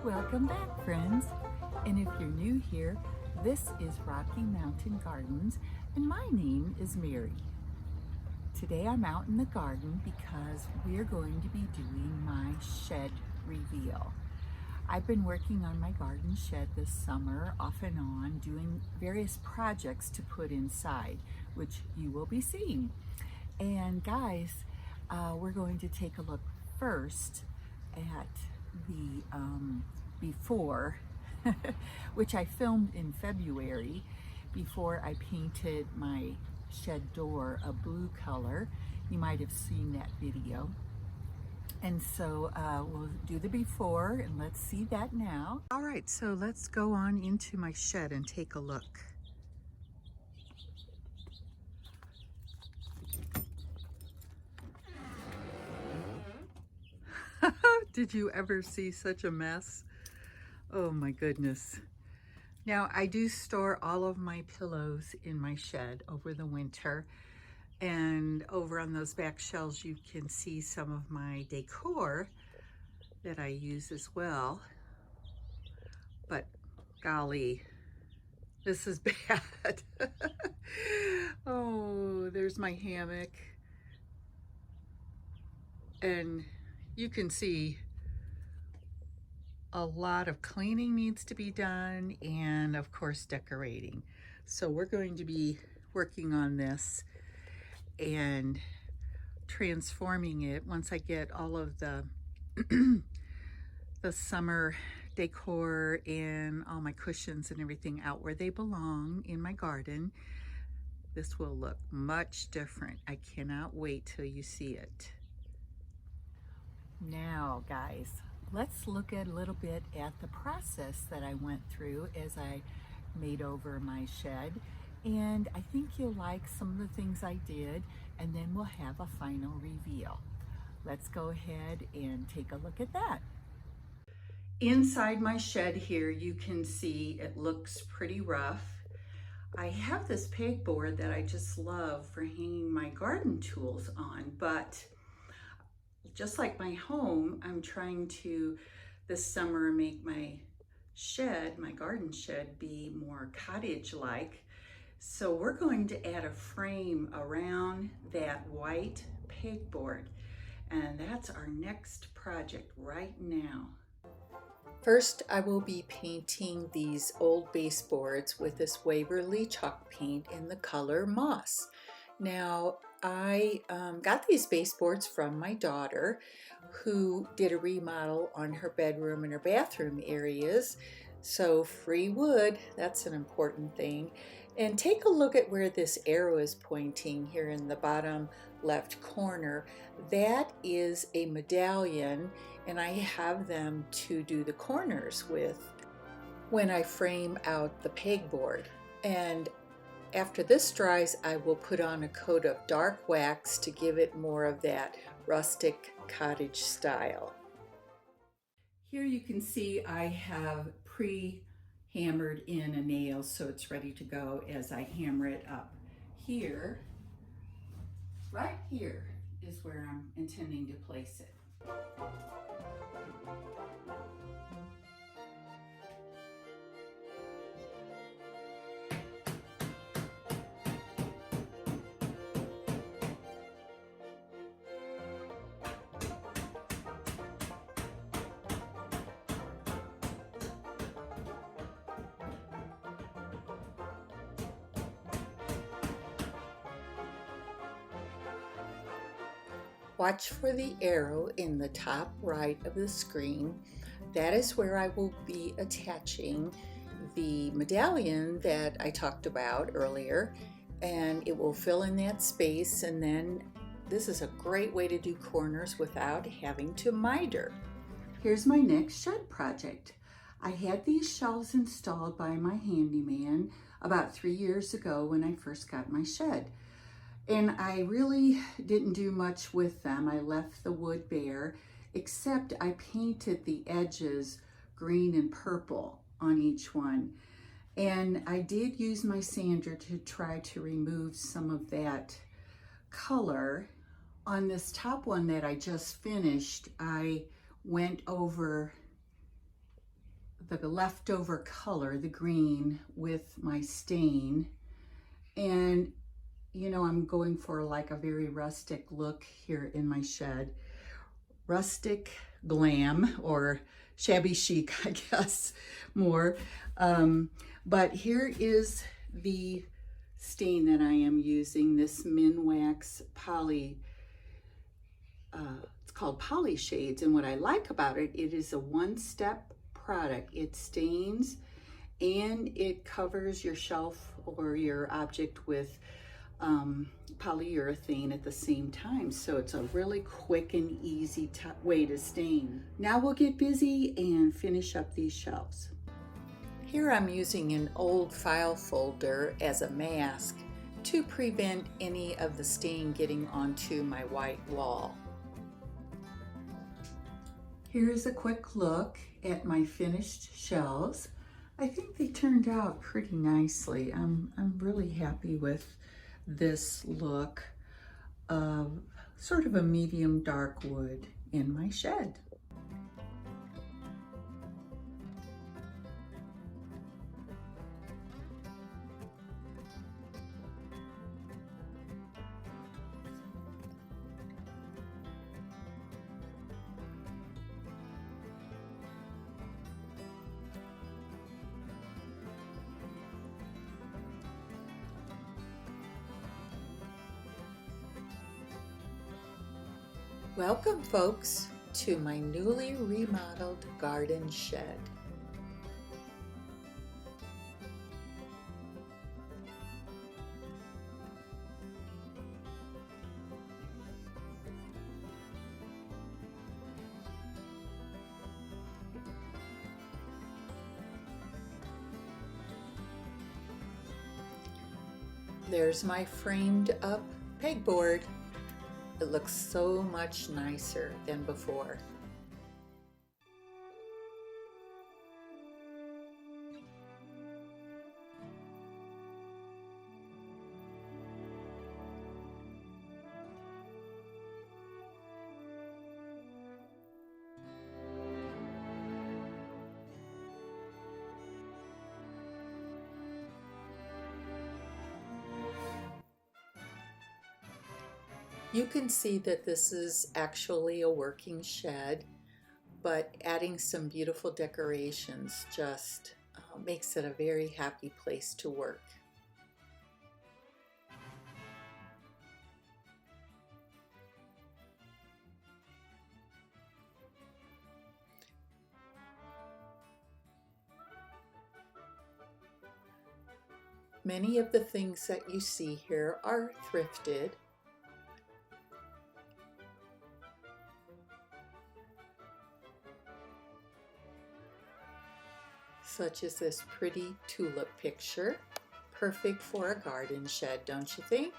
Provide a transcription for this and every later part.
Welcome back, friends. And if you're new here, this is Rocky Mountain Gardens, and my name is Mary. Today I'm out in the garden because we're going to be doing my shed reveal. I've been working on my garden shed this summer, off and on, doing various projects to put inside, which you will be seeing. And guys, we're going to take a look first at the before, which I filmed in February before I painted my shed door a blue color. You might have seen that video. And so we'll do the before, and let's see that now. All right, so let's go on into my shed and take a look. Did you ever see such a mess? Oh my goodness. Now, I do store all of my pillows in my shed over the winter, and over on those back shelves you can see some of my decor that I use as well. But golly, this is bad. Oh, there's my hammock, and you can see a lot of cleaning needs to be done, and of course decorating. So we're going to be working on this and transforming it once I get all of the the summer decor and all my cushions and everything out where they belong in my garden. This will look much different. I cannot wait till you see it. Now guys, let's look at a little bit at the process that I went through as I made over my shed, and I think you'll like some of the things I did, and then we'll have a final reveal. Let's go ahead and take a look at that. Inside my shed here, you can see it looks pretty rough. I have this pegboard that I just love for hanging my garden tools on, but just like my home, I'm trying to this summer make my shed, my garden shed, be more cottage-like. So we're going to add a frame around that white pegboard, and that's our next project right now. First, I will be painting these old baseboards with this Waverly chalk paint in the color moss. Now, I got these baseboards from my daughter, who did a remodel on her bedroom and her bathroom areas. So free wood, that's an important thing. And take a look at where this arrow is pointing here in the bottom left corner. That is a medallion, and I have them to do the corners with when I frame out the pegboard. And after this dries, I will put on a coat of dark wax to give it more of that rustic cottage style. Here you can see I have pre-hammered in a nail, so it's ready to go as I hammer it up. Here, right here, is where I'm intending to place it. Watch for the arrow in the top right of the screen. That is where I will be attaching the medallion that I talked about earlier, and it will fill in that space. And then this is a great way to do corners without having to miter. Here's my next shed project. I had these shelves installed by my handyman about 3 years ago when I first got my shed. And I really didn't do much with them. I left the wood bare, except I painted the edges green and purple on each one. And I did use my sander to try to remove some of that color. On this top one that I just finished, I went over the leftover color, the green, with my stain. And you know, I'm going for like a very rustic look here in my shed. Rustic glam, or shabby chic, I guess, more. But here is the stain that I am using, this Minwax Poly. It's called Poly Shades, and what I like about it, it is a one-step product. It stains and it covers your shelf or your object with polyurethane at the same time. So it's a really quick and easy way to stain. Now we'll get busy and finish up these shelves. Here I'm using an old file folder as a mask to prevent any of the stain getting onto my white wall. Here's a quick look at my finished shelves. I think they turned out pretty nicely. I'm really happy with this look of sort of a medium dark wood in my shed. Welcome, folks, to my newly remodeled garden shed. There's my framed up pegboard. It looks so much nicer than before. You can see that this is actually a working shed, but adding some beautiful decorations just makes it a very happy place to work. Many of the things that you see here are thrifted. Such as this pretty tulip picture. Perfect for a garden shed, don't you think?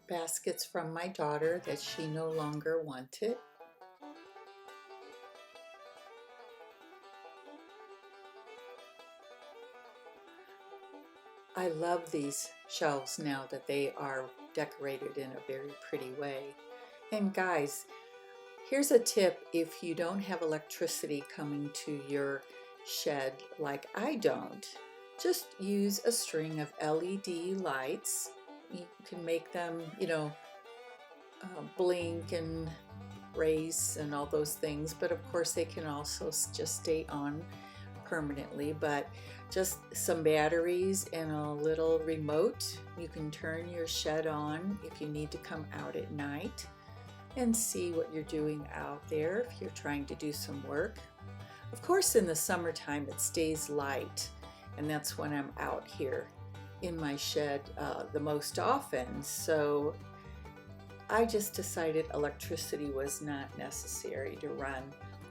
Baskets from my daughter that she no longer wanted. I love these shelves now that they are decorated in a very pretty way. And guys, here's a tip if you don't have electricity coming to your shed like I don't. Just use a string of LED lights. You can make them, blink and race and all those things, but of course they can also just stay on permanently. But just some batteries and a little remote, you can turn your shed on if you need to come out at night. and see what you're doing out there if you're trying to do some work. Of course, in the summertime it stays light, and that's when I'm out here in my shed the most often. So I just decided electricity was not necessary to run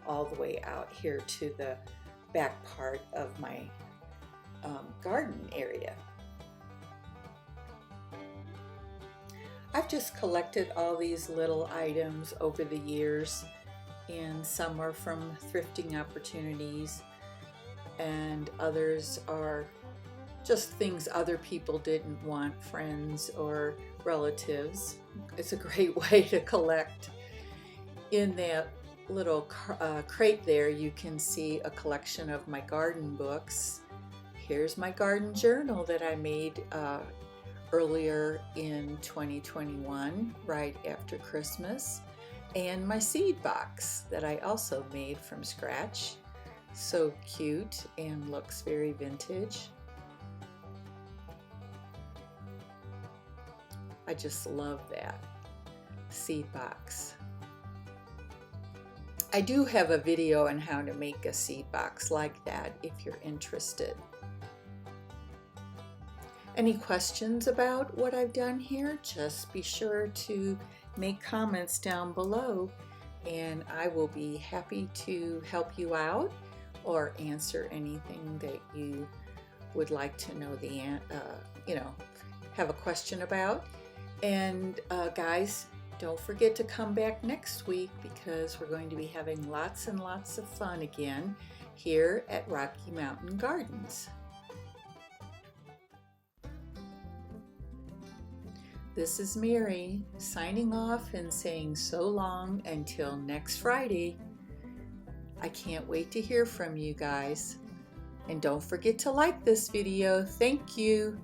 all the way out here to the back part of my garden area. I've just collected all these little items over the years, and some are from thrifting opportunities and others are just things other people didn't want, friends or relatives. It's a great way to collect. In that little crate there, you can see a collection of my garden books. Here's my garden journal that I made earlier in 2021, right after Christmas, and my seed box that I also made from scratch. So cute and looks very vintage. I just love that seed box. I do have a video on how to make a seed box like that if you're interested. Any questions about what I've done here? Just be sure to make comments down below and I will be happy to help you out or answer anything that you would like to know have a question about. And guys, don't forget to come back next week because we're going to be having lots and lots of fun again here at Rocky Mountain Gardens. This is Mary signing off and saying so long until next Friday. I can't wait to hear from you guys. And don't forget to like this video. Thank you.